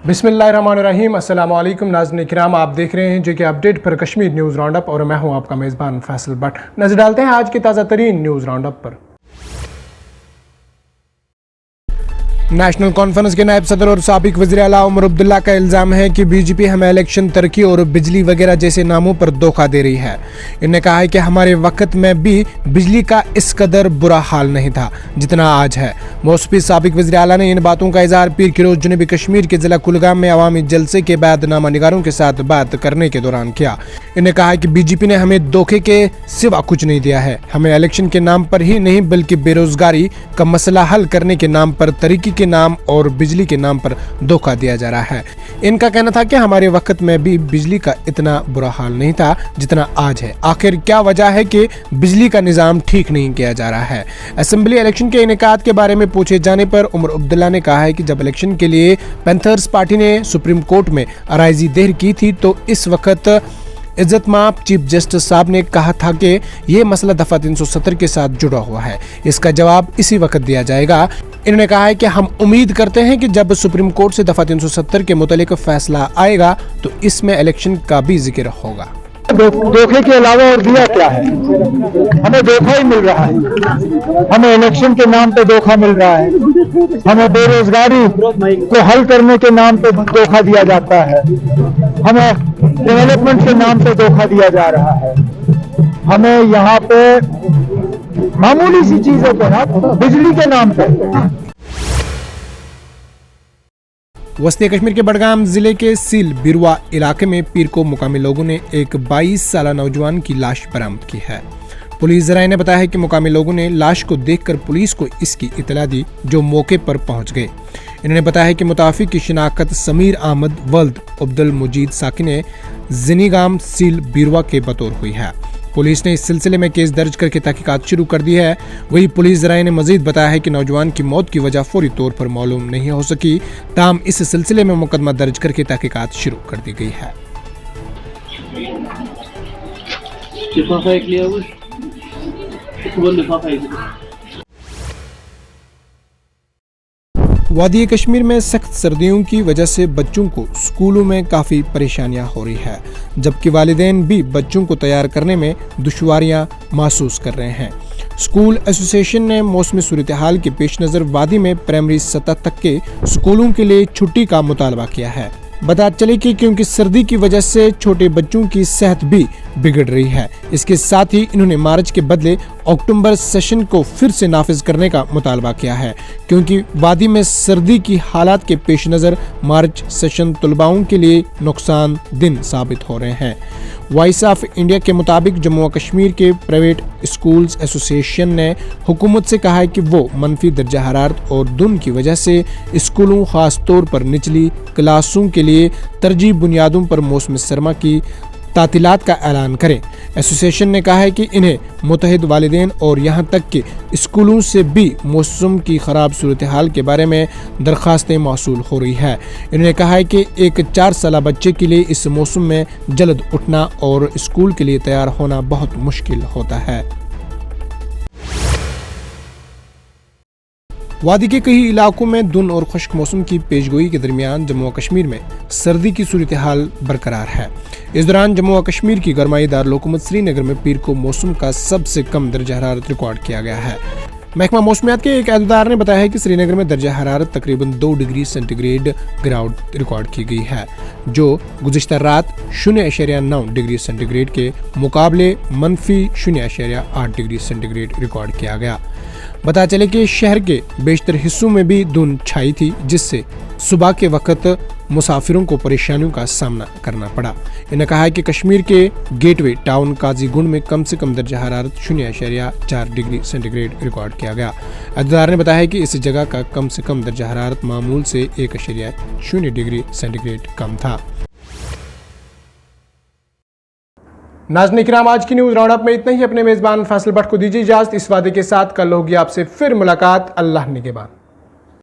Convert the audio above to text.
बिस्मिल्लाहिर्रहमानिर्रहीम। अस्सलाम वालेकुम नाज़रीन किराम, आप देख रहे हैं JK अपडेट पर कश्मीर न्यूज़ राउंड अप और मैं हूं आपका मेज़बान फैसल भट्ट। नजर डालते हैं आज की ताज़ा तरीन न्यूज़ राउंड अप पर। नेशनल कॉन्फ्रेंस के नायब सदर और साबिक वज़ीर आला उमर अब्दुल्ला का इल्ज़ाम है कि बीजेपी हमें इलेक्शन, तरक्की और बिजली वगैरह जैसे नामों पर धोखा दे रही है। इन्होंने कहा है कि हमारे वक्त में भी बिजली का इस कदर बुरा हाल नहीं था जितना आज है। मौसूफी साबिक वज़ीर आला ने इन बातों का इज़हार पीर की रोज़ जनूबी कश्मीर के ज़िला कुलगाम में अवामी जलसे के बाद नामा निगारों के साथ बात करने के दौरान किया। इन्होंने कहा है कि बीजेपी ने हमें धोखे के सिवा कुछ नहीं दिया है। हमें इलेक्शन के नाम पर ही नहीं बल्कि बेरोजगारी का मसला हल करने के नाम पर, तरक्की के नाम और बिजली के नाम पर धोखा दिया जा रहा है। इनका कहना था कि हमारे वक्त में भी बिजली का इतना बुरा हाल नहीं था जितना आज है। आखिर क्या वजह है कि बिजली का निज़ाम ठीक नहीं किया जा रहा है? असेंबली इलेक्शन के इनेकाद के बारे में पूछे जाने पर उमर अब्दुल्ला ने कहा है कि जब इलेक्शन के लिए पैंथर्स पार्टी ने सुप्रीम कोर्ट में अराइजी दायर की थी तो इस वक्त इज्जत माब चीफ जस्टिस साहब ने कहा था कि ये मसला दफा 370 के साथ जुड़ा हुआ है, इसका जवाब इसी वक्त दिया जाएगा। इन्होंने कहा है कि हम उम्मीद करते हैं कि जब सुप्रीम कोर्ट से दफा 370 के मुतालिक फैसला आएगा तो इसमें इलेक्शन का भी जिक्र होगा। धोखे के अलावा और दिया क्या है? हमें धोखा ही मिल रहा है। हमें इलेक्शन के नाम पे धोखा मिल रहा है, हमें बेरोजगारी को हल करने के नाम पे धोखा दिया जाता है, हमें डेवलपमेंट के नाम पे धोखा दिया जा रहा है। हमें यहाँ पे मामूली सी चीजों पे ना, बिजली के नाम पे। वस्ती कश्मीर के बडगाम जिले के सील बिरवा इलाके में पीर को मुकामी लोगों ने एक 22 साला नौजवान की लाश बरामद की है। पुलिस ज़राए ने बताया है कि मुकामी लोगों ने लाश को देखकर पुलिस को इसकी इतला दी, जो मौके पर पहुंच गए। इन्होंने बताया है कि मुताफिक की शिनाख्त समीर अहमद वल्द अब्दुल मुजीद साकिन जिनीगाम सील बिरवा के बतौर हुई है। पुलिस ने इस सिलसिले में केस दर्ज करके तहकीकात शुरू कर दी है। वही पुलिस ज़राए ने मजीद बताया है कि नौजवान की मौत की वजह फौरी तौर पर मालूम नहीं हो सकी, ताहम इस सिलसिले में मुकदमा दर्ज करके तहकीकात शुरू कर दी गई है। वादी कश्मीर में सख्त सर्दियों की वजह से बच्चों को स्कूलों में काफ़ी परेशानियां हो रही है, जबकि वालिदैन भी बच्चों को तैयार करने में दुश्वारियां महसूस कर रहे हैं। स्कूल एसोसिएशन ने मौसमी सूरत हाल के पेश नज़र वादी में प्राइमरी सतह तक के स्कूलों के लिए छुट्टी का मुतालबा किया है। बता चले कि क्योंकि सर्दी की वजह से छोटे बच्चों की सेहत भी बिगड़ रही है। इसके साथ ही इन्होंने मार्च के बदले अक्टूबर सेशन को फिर से नाफिज करने का मुतालबा किया है, क्योंकि वादी में सर्दी की हालात के पेश नज़र मार्च सेशन तलबाओं के लिए नुकसान दिन साबित हो रहे हैं। वॉइस ऑफ इंडिया के मुताबिक जम्मू और कश्मीर के प्राइवेट स्कूल्स एसोसिएशन ने हुकूमत से कहा है कि वो मनफी दर्जा हरारत और धुंध की वजह से स्कूलों, खास तौर पर निचली क्लासों के लिए तरजीह बुनियादों पर मौसम सरमा की तातीलात का ऐलान करें। एसोसिएशन ने कहा है कि इन्हें मुतहद वालिदैन और यहाँ तक कि स्कूलों से भी मौसम की ख़राब सूरत हाल के बारे में दरख्वास्तें मौसूल हो रही है। इन्होंने कहा है कि एक 4 साला बच्चे के लिए इस मौसम में जल्द उठना और स्कूल के लिए तैयार होना बहुत मुश्किल होता है। वादी के कई इलाकों में धुंध और खुश्क मौसम की पेशगोई के दरमियान जम्मू और कश्मीर में सर्दी की सूरत हाल बरकरार है। इस दौरान जम्मू और कश्मीर की गरमाई दारकूमत श्रीनगर में पीर को मौसम का सबसे कम दर्जा हरारत रिकॉर्ड किया गया है। महकमा मौसमियात के एक अहदेदार ने बताया है कि श्रीनगर में दर्जा हरारत तकरीबन 2 डिग्री सेंटीग्रेड गिरावट रिकॉर्ड की गई है, जो गुज़िश्ता रात 0.9 डिग्री सेंटीग्रेड के मुकाबले मनफी 0.8 डिग्री सेंटीग्रेड रिकॉर्ड किया गया। बता चले कि शहर के बेशतर हिस्सों में भी धुंध छाई थी, जिससे सुबह के वक्त मुसाफिरों को परेशानियों का सामना करना पड़ा। इन्होंने कहा है कि कश्मीर के गेटवे टाउन काजीगुंड में कम से कम दर्जा हरारत 0.4 डिग्री सेंटीग्रेड रिकॉर्ड किया गया। अहदेदार ने बताया है कि इस जगह का कम से कम दर्जा हरारत मामूल से 1.0 डिग्री सेंटीग्रेड कम था। नाज़रीन किराम, आज की न्यूज़ राउंड अप में इतना ही। अपने मेज़बान फैसल भट्ट को दीजिए इजाज़त, इस वादे के साथ कल होगी आपसे फिर मुलाकात। अल्लाह निगहबान।